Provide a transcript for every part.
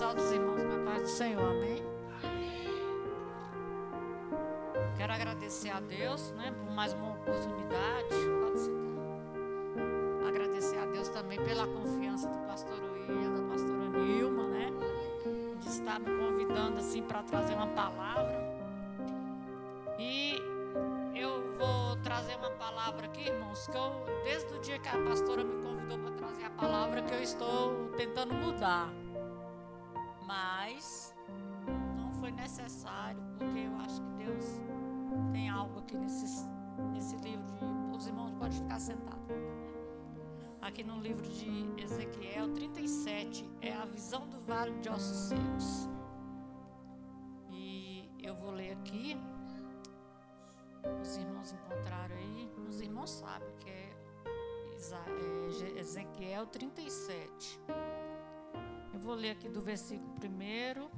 Saúde os irmãos com a paz do Senhor, amém? Quero agradecer a Deus, né, por mais uma oportunidade. Pode sentar. Agradecer a Deus também pela confiança do pastor William, da pastora Nilma, né, de estar me convidando assim para trazer uma palavra. E eu vou trazer uma palavra aqui, irmãos, que eu, desde o dia que a pastora me convidou para trazer a palavra, que eu estou tentando mudar. Mas não foi necessário, porque eu acho que Deus tem algo aqui nesse livro de... Os irmãos podem ficar sentados. Aqui no livro de Ezequiel 37, é a visão do vale de ossos secos. E eu vou ler aqui. Os irmãos encontraram aí. Os irmãos sabem que é Ezequiel 37. Eu vou ler aqui do versículo 1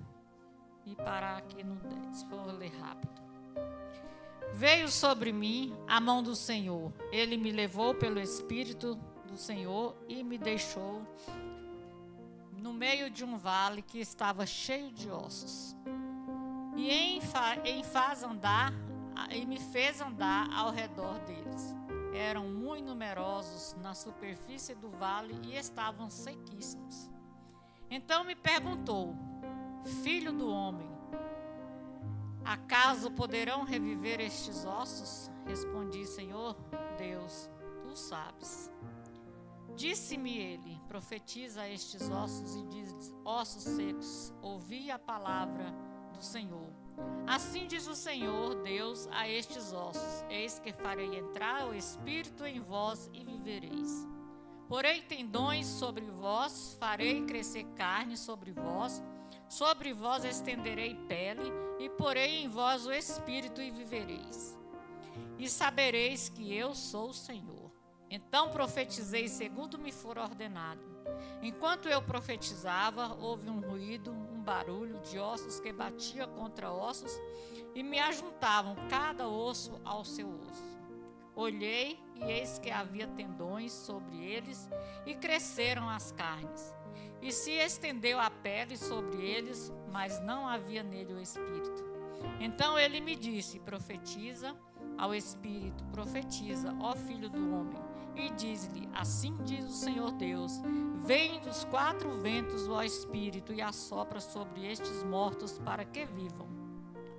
e parar aqui no 10. Vou ler rápido. Veio sobre mim a mão do Senhor. Ele me levou pelo Espírito do Senhor e me deixou no meio de um vale que estava cheio de ossos. E me fez andar ao redor deles. Eram muito numerosos na superfície do vale e estavam sequíssimos. Então me perguntou: Filho do homem, acaso poderão reviver estes ossos? Respondi: Senhor Deus, tu sabes. Disse-me ele: Profetiza a estes ossos e diz: Ossos secos, ouvi a palavra do Senhor. Assim diz o Senhor Deus a estes ossos: Eis que farei entrar o Espírito em vós e vivereis. Porei tendões sobre vós, farei crescer carne sobre vós estenderei pele, e porei em vós o Espírito e vivereis. E sabereis que eu sou o Senhor. Então profetizei segundo me for ordenado. Enquanto eu profetizava, houve um ruído, um barulho de ossos que batia contra ossos e me ajuntavam cada osso ao seu osso. Olhei e eis que havia tendões sobre eles e cresceram as carnes. E se estendeu a pele sobre eles, mas não havia nele o Espírito. Então ele me disse: Profetiza ao Espírito, profetiza, ó filho do homem, e diz-lhe: Assim diz o Senhor Deus: Vem dos quatro ventos, ó Espírito, e assopra sobre estes mortos para que vivam.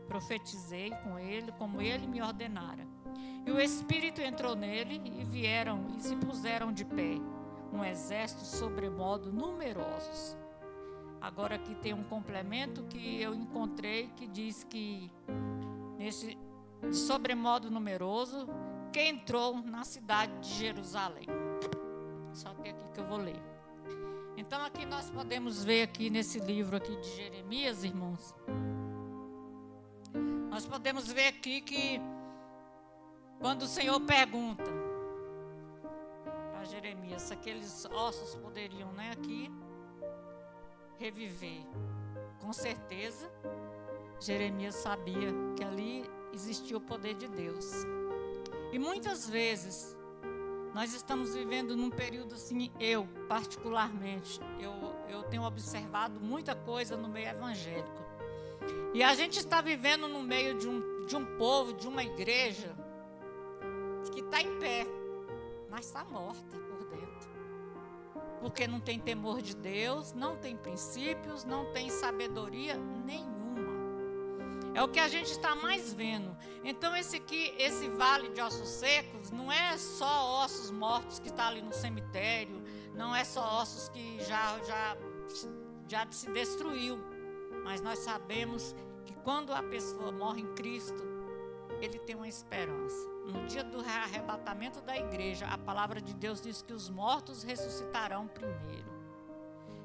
Profetizei com ele, como ele me ordenara. E o Espírito entrou nele, e vieram e se puseram de pé, um exército sobremodo numerosos. Agora aqui tem um complemento que eu encontrei, que diz que nesse de sobremodo numeroso, que entrou na cidade de Jerusalém. Só que é aqui que eu vou ler. Então aqui nós podemos ver aqui nesse livro aqui de Jeremias, irmãos. Nós podemos ver aqui que quando o Senhor pergunta para Jeremias se aqueles ossos poderiam, né, aqui reviver, com certeza Jeremias sabia que ali existia o poder de Deus. E muitas vezes nós estamos vivendo num período assim, eu particularmente, eu tenho observado muita coisa no meio evangélico. E a gente está vivendo no meio de um povo, de uma igreja que está em pé, mas está morta por dentro. Porque não tem temor de Deus, não tem princípios, não tem sabedoria nenhuma. É o que a gente está mais vendo. Então esse vale de ossos secos, não é só ossos mortos que está ali no cemitério, não é só ossos que já se destruiu. Mas nós sabemos que quando a pessoa morre em Cristo, ele tem uma esperança. No dia do arrebatamento da igreja, a palavra de Deus diz que os mortos ressuscitarão primeiro.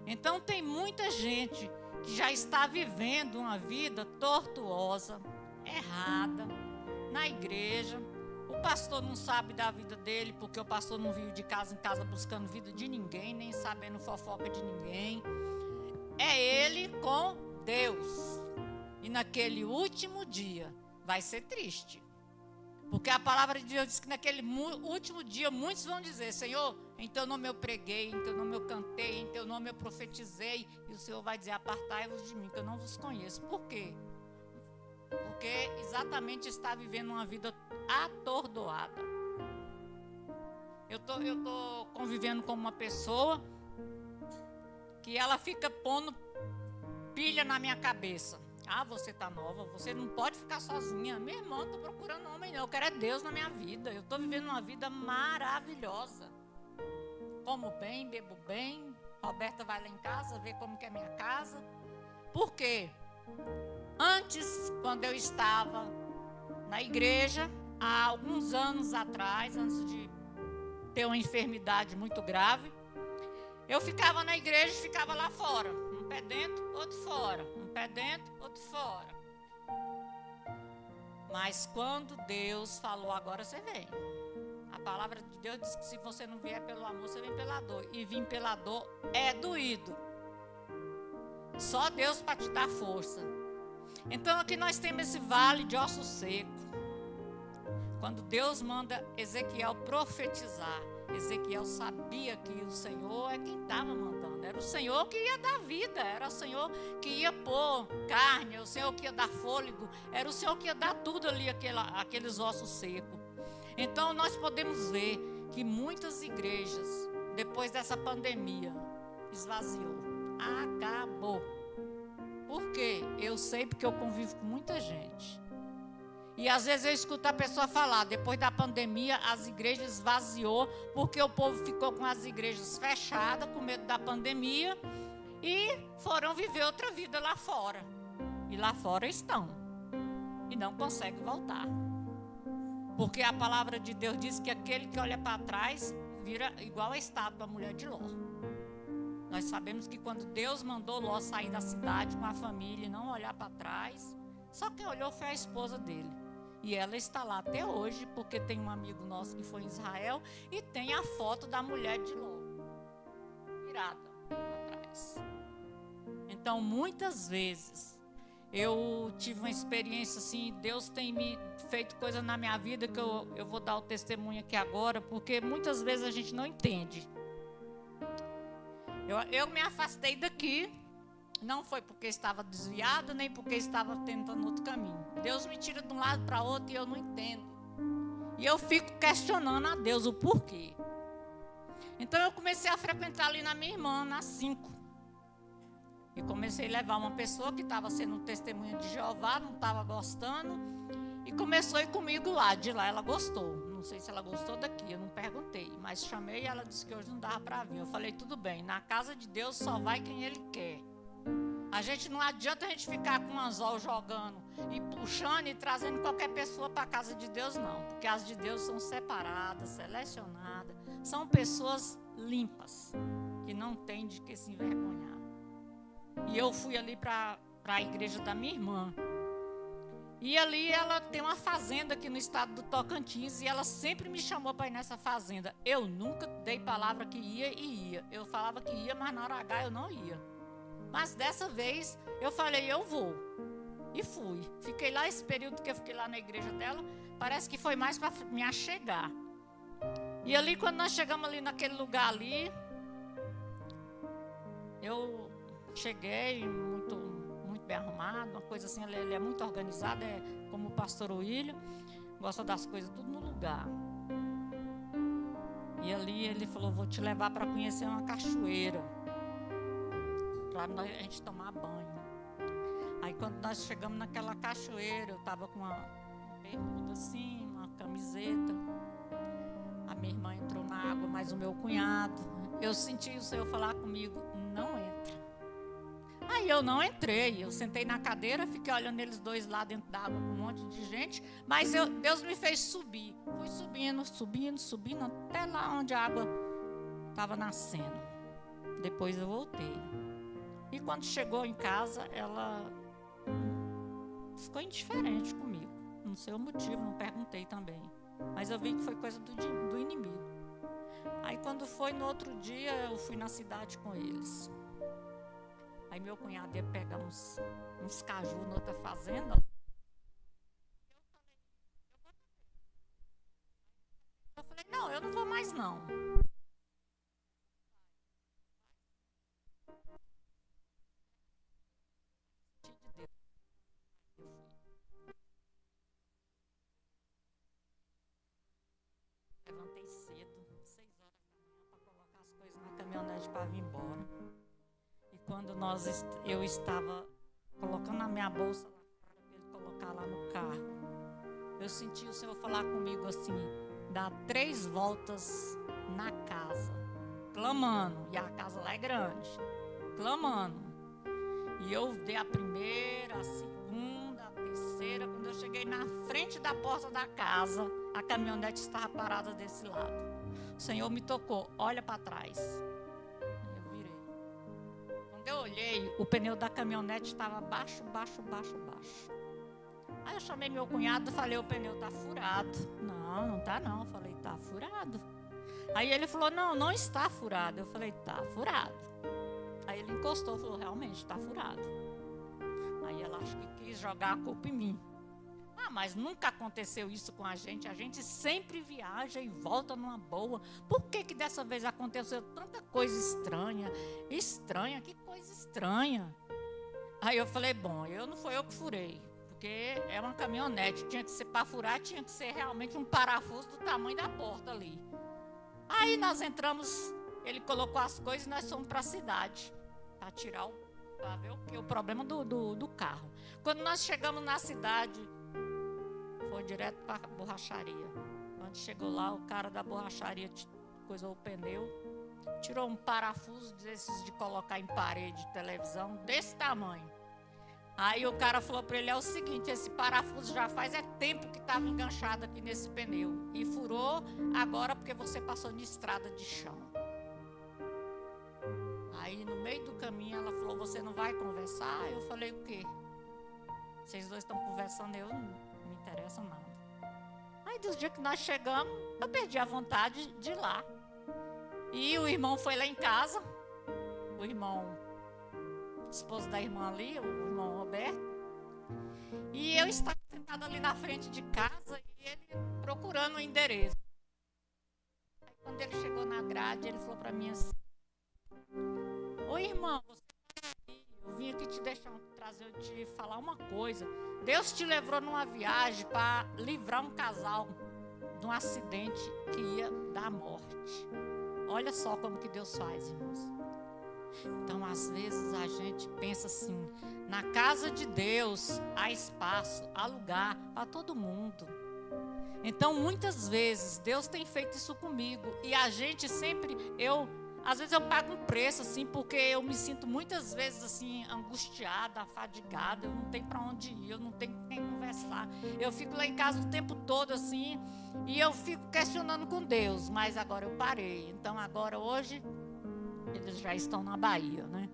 Então tem muita gente que já está vivendo uma vida tortuosa, errada, na igreja. O pastor não sabe da vida dele, porque o pastor não vive de casa em casa buscando vida de ninguém, nem sabendo fofoca de ninguém. É ele com Deus. E naquele último dia vai ser triste. Porque a palavra de Deus diz que naquele último dia muitos vão dizer: Senhor, em teu nome eu preguei, em teu nome eu cantei, em teu nome eu profetizei. E o Senhor vai dizer: apartai-vos de mim, que eu não vos conheço. Por quê? Porque exatamente está vivendo uma vida atordoada. Eu tô convivendo com uma pessoa que ela fica pondo pilha na minha cabeça. Ah, você tá nova, você não pode ficar sozinha. Minha irmã, não tô procurando homem não, eu quero é Deus na minha vida. Eu tô vivendo uma vida maravilhosa. Como bem, bebo bem. Roberta vai lá em casa ver como que é minha casa. Por quê? Antes, quando eu estava na igreja, há alguns anos atrás, antes de ter uma enfermidade muito grave, eu ficava na igreja e ficava lá fora. Um pé dentro, outro fora. Um pé dentro, outro fora. Mas quando Deus falou: agora você vem. A palavra de Deus diz que se você não vier pelo amor, você vem pela dor. E vir pela dor é doído. Só Deus para te dar força. Então aqui nós temos esse vale de osso seco. Quando Deus manda Ezequiel profetizar, Ezequiel sabia que o Senhor é quem estava mandando. Era o Senhor que ia dar vida, era o Senhor que ia pôr carne, era o Senhor que ia dar fôlego, era o Senhor que ia dar tudo ali, aqueles ossos secos. Então nós podemos ver que muitas igrejas, depois dessa pandemia, esvaziou, acabou. Por quê? Eu sei porque eu convivo com muita gente. E às vezes eu escuto a pessoa falar: depois da pandemia as igrejas esvaziou, porque o povo ficou com as igrejas fechadas, com medo da pandemia, e foram viver outra vida lá fora. E lá fora estão. E não conseguem voltar. Porque a palavra de Deus diz que aquele que olha para trás vira igual a estátua, a mulher de Ló. Nós sabemos que quando Deus mandou Ló sair da cidade com a família e não olhar para trás, só quem olhou foi a esposa dele. E ela está lá até hoje, porque tem um amigo nosso que foi em Israel e tem a foto da mulher de Ló virada para trás. Então, muitas vezes, eu tive uma experiência assim, Deus tem me feito coisa na minha vida que eu vou dar o testemunho aqui agora, porque muitas vezes a gente não entende. Eu me afastei daqui, não foi porque estava desviado, nem porque estava tentando outro caminho. Deus me tira de um lado para outro e eu não entendo. E eu fico questionando a Deus o porquê. Então eu comecei a frequentar ali na minha irmã, na 5. E comecei a levar uma pessoa que estava sendo um testemunho de Jeová, não estava gostando. E começou a ir comigo lá. De lá ela gostou. Não sei se ela gostou daqui, eu não perguntei. Mas chamei e ela disse que hoje não dava para vir. Eu falei: tudo bem, na casa de Deus só vai quem Ele quer. A gente não adianta a gente ficar com um anzol jogando e puxando e trazendo qualquer pessoa para a casa de Deus, não. Porque as de Deus são separadas, selecionadas. São pessoas limpas, que não tem de que se envergonhar. E eu fui ali para a igreja da minha irmã. E ali ela tem uma fazenda aqui no estado do Tocantins. E ela sempre me chamou para ir nessa fazenda. Eu nunca dei palavra que ia e ia. Eu falava que ia, mas na hora H eu não ia. Mas dessa vez eu falei: eu vou. E fui. Fiquei lá esse período que eu fiquei lá na igreja dela. Parece que foi mais para me achegar. E ali quando nós chegamos ali naquele lugar ali, eu cheguei muito bem arrumado, uma coisa assim, ele é muito organizado, é como o pastor William, gosta das coisas tudo no lugar. E ali ele falou: vou te levar para conhecer uma cachoeira, para a gente tomar banho. Aí quando nós chegamos naquela cachoeira, eu estava com uma bermuda assim, uma camiseta. A minha irmã entrou na água, mas o meu cunhado, eu senti o Senhor falar comigo: não entra. Aí eu não entrei, eu sentei na cadeira, fiquei olhando eles dois lá dentro da água com um monte de gente, mas Deus me fez subir. Fui subindo, até lá onde a água estava nascendo. Depois eu voltei. E quando chegou em casa, ela ficou indiferente comigo. Não sei o motivo, não perguntei também. Mas eu vi que foi coisa do inimigo. Aí quando foi no outro dia, eu fui na cidade com eles. Aí meu cunhado ia pegar uns caju na outra fazenda. Eu falei: não, eu não vou mais não. caminhonete para vir embora. E quando eu estava colocando a minha bolsa lá fora para ele colocar lá no carro, eu senti o Senhor falar comigo assim: dá 3 voltas na casa, clamando. E a casa lá é grande, clamando. E eu dei a primeira, a segunda, a terceira. Quando eu cheguei na frente da porta da casa, a caminhonete estava parada desse lado. O Senhor me tocou: olha para trás. Aí eu virei. Quando eu olhei, o pneu da caminhonete estava baixo. Aí eu chamei meu cunhado e falei: o pneu está furado. Não está não. Eu falei: está furado. Aí ele falou: não está furado. Eu falei: está furado. Aí ele encostou e falou: realmente, está furado. Aí ela acho que quis jogar a culpa em mim. Mas nunca aconteceu isso com a gente. A gente sempre viaja e volta numa boa. Por que dessa vez aconteceu tanta coisa estranha? Que coisa estranha. Aí eu falei: bom, não foi eu que furei. Porque é uma caminhonete. Tinha que ser para furar, tinha que ser realmente um parafuso do tamanho da porta ali. Aí nós entramos, ele colocou as coisas e nós fomos para a cidade. Para ver o problema do carro. Quando nós chegamos na cidade, foi direto para a borracharia. Quando chegou lá, o cara da borracharia coisou o pneu, tirou um parafuso desses de colocar em parede de televisão, desse tamanho. Aí o cara falou para ele: é o seguinte, esse parafuso já faz tempo que estava enganchado aqui nesse pneu. E furou agora porque você passou de estrada de chão. Aí no meio do caminho ela falou: você não vai conversar? Eu falei: o quê? Vocês dois estão conversando, eu não me interessa nada. Aí dos dias que nós chegamos, eu perdi a vontade de ir lá. E o irmão foi lá em casa, o esposo da irmã ali, o irmão Roberto. E eu estava sentada ali na frente de casa e ele procurando o endereço. Aí quando ele chegou na grade, ele falou para mim assim: oi, irmão, você tá aqui? Eu vim aqui te falar uma coisa. Deus te levou numa viagem para livrar um casal de um acidente que ia dar morte. Olha só como que Deus faz, irmãos. Então, às vezes a gente pensa assim: na casa de Deus há espaço, há lugar para todo mundo. Então, muitas vezes Deus tem feito isso comigo e a gente sempre, às vezes eu pago um preço assim, porque eu me sinto muitas vezes assim angustiada, afadigada, eu não tenho para onde ir, eu não tenho com quem conversar. Eu fico lá em casa o tempo todo assim e eu fico questionando com Deus, mas agora eu parei. Então agora hoje eles já estão na Bahia, né?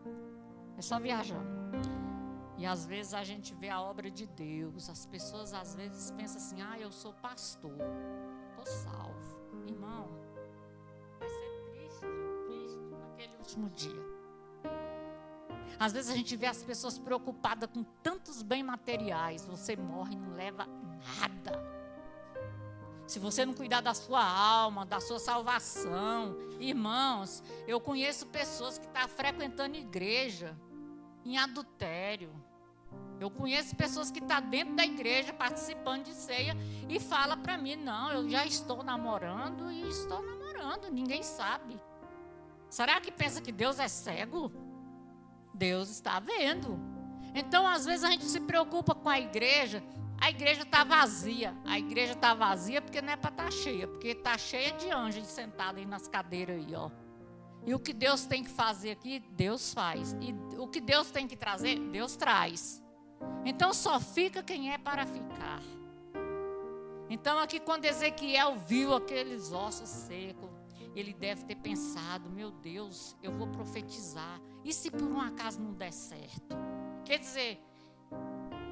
É só viajando. E às vezes a gente vê a obra de Deus. As pessoas às vezes pensam assim: eu sou pastor, estou salvo. Irmão, vai ser triste naquele último dia. Às vezes a gente vê as pessoas preocupadas com tantos bens materiais. Você morre e não leva nada. Se você não cuidar da sua alma, da sua salvação. Irmãos, eu conheço pessoas que estão frequentando igreja em adultério. Eu conheço pessoas que estão dentro da igreja participando de ceia e falam para mim: não, eu já estou namorando e estou namorando, ninguém sabe. Será que pensa que Deus é cego? Deus está vendo. Então, às vezes a gente se preocupa com a igreja está vazia. A igreja está vazia porque não é para estar cheia, porque está cheia de anjos sentados aí nas cadeiras aí, ó. E o que Deus tem que fazer aqui, Deus faz. E o que Deus tem que trazer, Deus traz. Então só fica quem é para ficar. Então aqui quando Ezequiel viu aqueles ossos secos, ele deve ter pensado: meu Deus, eu vou profetizar. E se por um acaso não der certo? Quer dizer,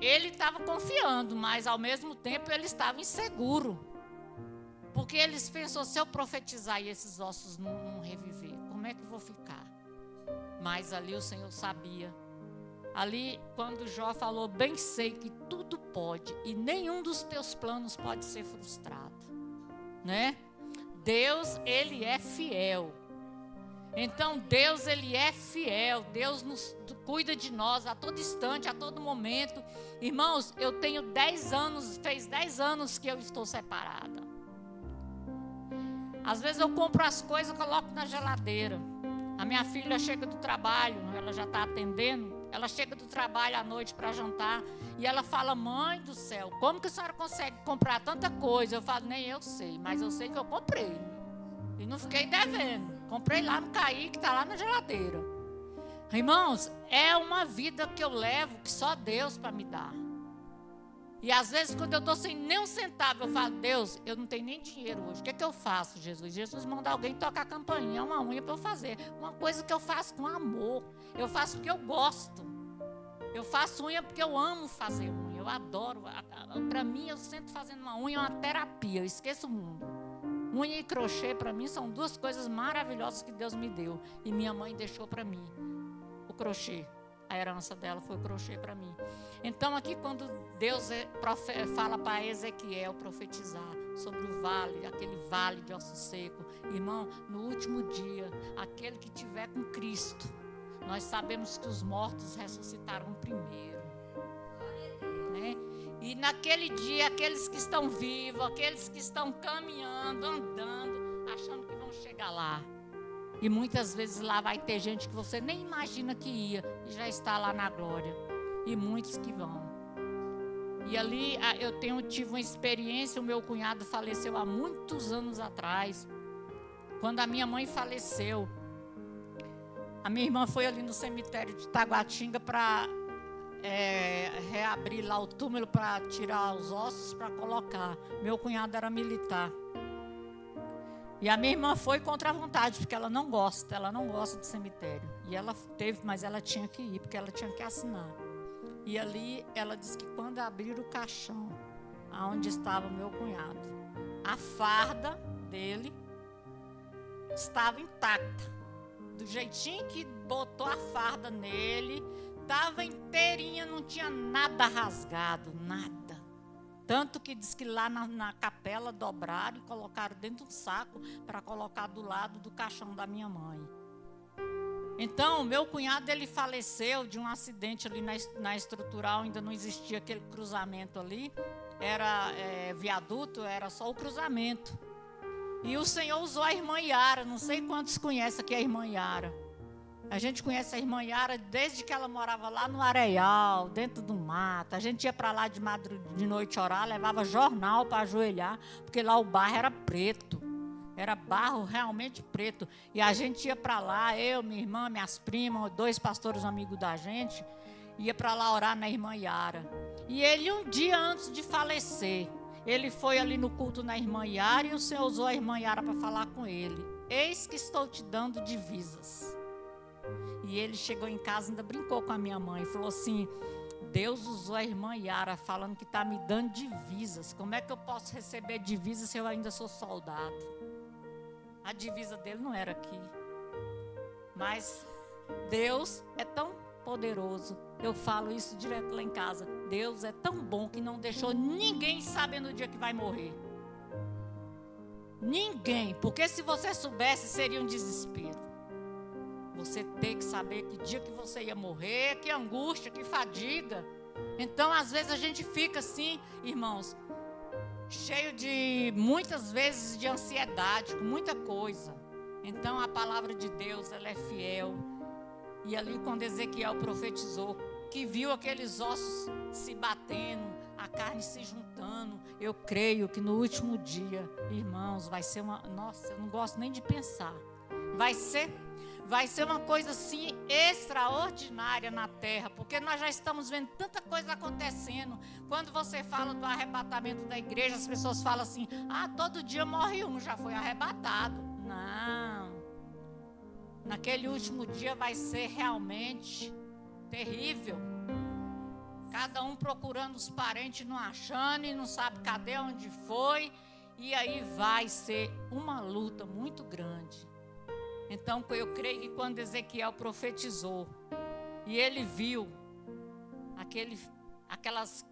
ele estava confiando, mas ao mesmo tempo ele estava inseguro. Porque ele pensou: se eu profetizar e esses ossos não reviver, como é que eu vou ficar? Mas ali o Senhor sabia. Ali, quando Jó falou: bem sei que tudo pode e nenhum dos teus planos pode ser frustrado, né? Deus, ele é fiel. Então Deus, ele é fiel. Deus cuida de nós a todo instante, a todo momento. Irmãos, eu tenho 10 anos, fez 10 anos que eu estou separada. Às vezes eu compro as coisas e coloco na geladeira. A minha filha chega do trabalho, ela já está atendendo, ela chega do trabalho à noite para jantar e ela fala: mãe do céu, como que a senhora consegue comprar tanta coisa? Eu falo: nem eu sei, mas eu sei que eu comprei. E não fiquei devendo. Comprei lá no Caí, que está lá na geladeira. Irmãos, é uma vida que eu levo que só Deus para me dar. E às vezes quando eu estou sem nem um centavo, eu falo: Deus, eu não tenho nem dinheiro hoje. O que é que eu faço, Jesus? Jesus manda alguém tocar a campainha, uma unha para eu fazer. Uma coisa que eu faço com amor. Eu faço porque eu gosto. Eu faço unha porque eu amo fazer unha. Eu adoro. Para mim, eu sempre fazendo uma unha é uma terapia. Eu esqueço o mundo. Unha e crochê, para mim, são duas coisas maravilhosas que Deus me deu. E minha mãe deixou para mim. O crochê. A herança dela foi o crochê para mim. Então, aqui, quando Deus fala para Ezequiel profetizar sobre o vale, aquele vale de osso seco, irmão, no último dia, aquele que tiver com Cristo, nós sabemos que os mortos ressuscitarão primeiro, né? E naquele dia, aqueles que estão vivos, aqueles que estão caminhando, andando, achando que vão chegar lá. E muitas vezes lá vai ter gente que você nem imagina que ia e já está lá na glória. E muitos que vão. E ali eu tive uma experiência, o meu cunhado faleceu há muitos anos atrás. Quando a minha mãe faleceu, a minha irmã foi ali no cemitério de Taguatinga para reabrir lá o túmulo para tirar os ossos para colocar. Meu cunhado era militar. E a minha irmã foi contra a vontade, porque ela não gosta de cemitério. E ela teve, mas ela tinha que ir, porque ela tinha que assinar. E ali ela disse que quando abriram o caixão, aonde estava meu cunhado, a farda dele estava intacta. Do jeitinho que botou a farda nele, estava inteirinha, não tinha nada rasgado, nada. Tanto que diz que lá na capela dobraram e colocaram dentro de um saco para colocar do lado do caixão da minha mãe. Então, meu cunhado, ele faleceu de um acidente ali na estrutural, ainda não existia aquele cruzamento ali. Era viaduto, era só o cruzamento. E o Senhor usou a irmã Yara, não sei quantos conhecem aqui a irmã Yara. A gente conhece a irmã Yara desde que ela morava lá no Areial, dentro do mato. A gente ia para lá de noite orar, levava jornal para ajoelhar, porque lá o barro era preto. Era barro realmente preto. E a gente ia para lá, eu, minha irmã, minhas primas, 2 pastores amigos da gente, ia para lá orar na irmã Yara. E ele, um dia antes de falecer, ele foi ali no culto na irmã Yara e o Senhor usou a irmã Yara para falar com ele. Eis que estou te dando divisas. E ele chegou em casa e ainda brincou com a minha mãe e falou assim: Deus usou a irmã Yara falando que está me dando divisas. Como é que eu posso receber divisas se eu ainda sou soldado? A divisa dele não era aqui. Mas Deus é tão poderoso. Eu falo isso direto lá em casa. Deus é tão bom que não deixou ninguém saber no dia que vai morrer. Ninguém. Porque se você soubesse, seria um desespero. Você tem que saber que dia que você ia morrer, que angústia, que fadiga. Então, às vezes, a gente fica assim, irmãos, cheio de, muitas vezes, de ansiedade, com muita coisa. Então, a palavra de Deus, ela é fiel. E ali, quando Ezequiel profetizou, que viu aqueles ossos se batendo, a carne se juntando, eu creio que no último dia, irmãos, vai ser uma... Nossa, eu não gosto nem de pensar. Vai ser uma coisa assim extraordinária na terra, porque nós já estamos vendo tanta coisa acontecendo. Quando você fala do arrebatamento da igreja, as pessoas falam assim: todo dia morre um, já foi arrebatado. Não. Naquele último dia vai ser realmente terrível. Cada um procurando os parentes, não achando e não sabe cadê, onde foi. E aí vai ser uma luta muito grande. Então, eu creio que quando Ezequiel profetizou, e ele viu aquelas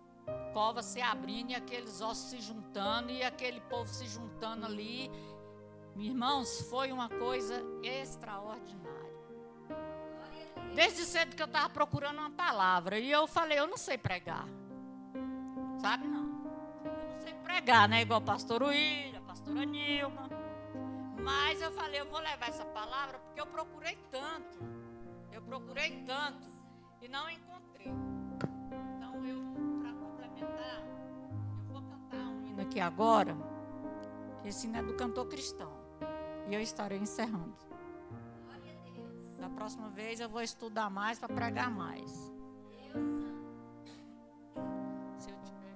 covas se abrindo, e aqueles ossos se juntando, e aquele povo se juntando ali, irmãos, foi uma coisa extraordinária. Desde cedo que eu estava procurando uma palavra, e eu falei: eu não sei pregar. Sabe, não? Eu não sei pregar, né? Igual a pastora William, a pastora Nilma. Mas eu falei, eu vou levar essa palavra porque eu procurei tanto e não encontrei. Então para complementar, eu vou cantar um hino aqui agora, que esse hino é do cantor cristão, e eu estarei encerrando. Da próxima vez eu vou estudar mais para pregar mais. Se eu tiver...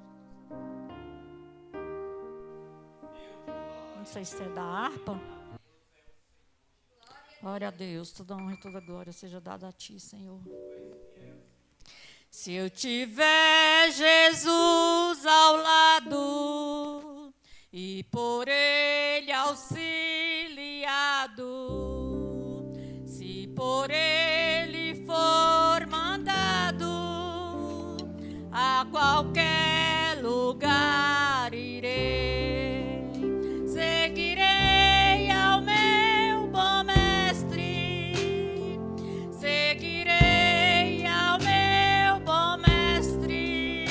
Não sei se é da harpa. Glória a Deus, toda honra e toda glória seja dada a Ti, Senhor. Se eu tiver Jesus ao lado e por Ele auxiliado, se por Ele for mandado, a qualquer lugar irei, seguirei ao meu bom mestre, seguirei ao meu bom mestre,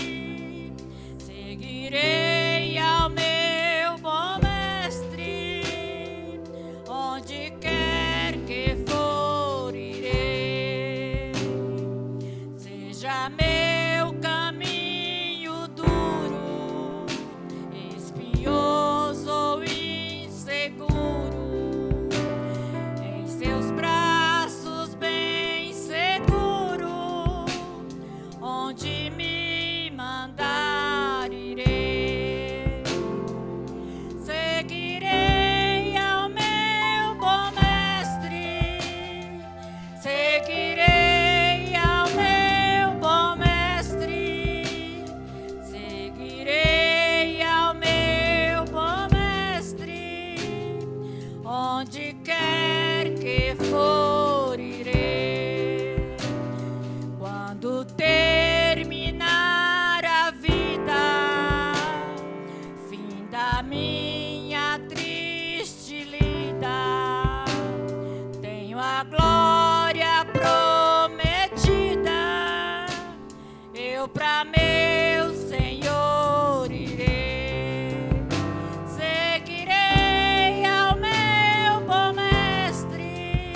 seguirei ao meu bom mestre, onde quer que for irei, seja meu caminho duro, espinhoso ou inseguro, em seus braços bem seguro, onde me mandar irei, seguirei ao meu bom mestre, seguirei ao meu bom mestre, seguirei ao meu bom mestre, onde quer que for irei. Quando terminar a vida, fim da minha triste lida, tenho a glória prometida, eu pra meu Senhor irei, seguirei ao meu bom mestre,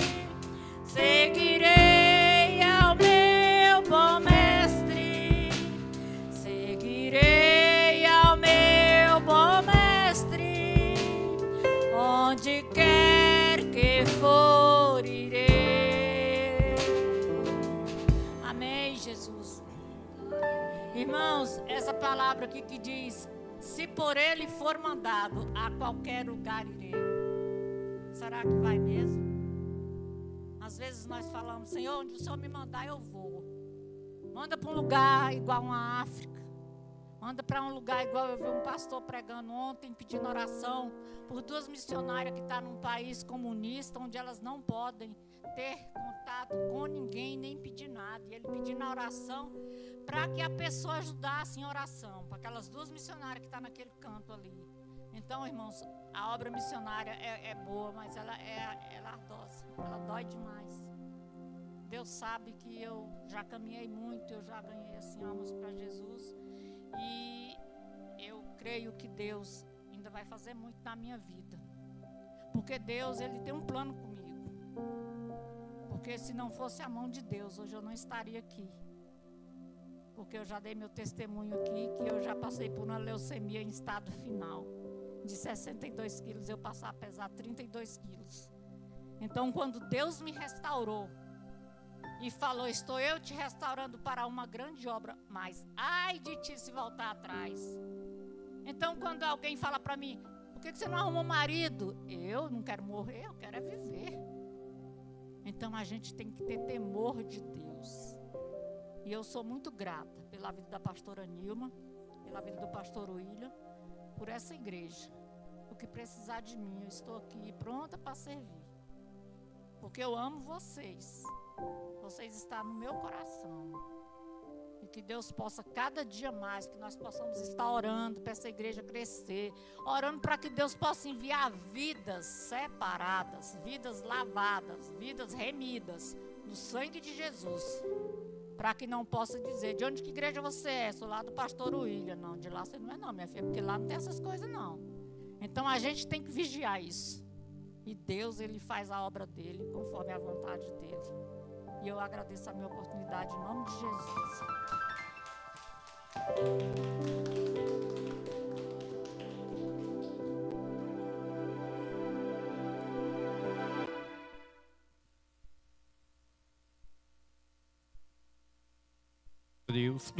seguirei ao meu bom mestre, seguirei ao meu bom mestre, onde quer que for irei. Amém, Jesus. Irmãos, essa palavra aqui que diz: se por Ele for mandado, a qualquer lugar irei. Será que vai mesmo? Às vezes nós falamos: Senhor, onde o Senhor me mandar eu vou. Manda para um lugar igual uma África. Manda para um lugar igual eu vi um pastor pregando ontem, pedindo oração por 2 missionárias que estão num país comunista, onde elas não podem ter contato com ninguém, nem pedir nada. E ele pedindo a oração para que a pessoa ajudasse em oração, para aquelas 2 missionárias que estão naquele canto ali. Então, irmãos, a obra missionária é boa, mas ela é ardosa, ela dói demais. Deus sabe que eu já caminhei muito, eu já ganhei assim almas para Jesus, e eu creio que Deus ainda vai fazer muito na minha vida, porque Deus, Ele tem um plano comigo, porque se não fosse a mão de Deus, hoje eu não estaria aqui, porque eu já dei meu testemunho aqui, que eu já passei por uma leucemia em estado final, de 62 quilos, eu passar a pesar 32 quilos, então quando Deus me restaurou, e falou: estou eu te restaurando para uma grande obra, mas ai de ti se voltar atrás. Então quando alguém fala para mim: por que você não arruma um marido? Eu não quero morrer, eu quero é viver. Então a gente tem que ter temor de Deus. E eu sou muito grata pela vida da pastora Nilma, pela vida do pastor William, por essa igreja. O que precisar de mim, eu estou aqui pronta para servir, porque eu amo vocês. Vocês estão no meu coração. E que Deus possa cada dia mais, que nós possamos estar orando para essa igreja crescer, orando para que Deus possa enviar vidas separadas, vidas lavadas, vidas remidas no sangue de Jesus, para que não possa dizer: de onde que igreja você é? Sou lá do pastor William. Não, de lá você não é não, minha filha, porque lá não tem essas coisas não. Então a gente tem que vigiar isso. E Deus, Ele faz a obra dEle conforme a vontade dEle. E eu agradeço a minha oportunidade em nome de Jesus. Deus.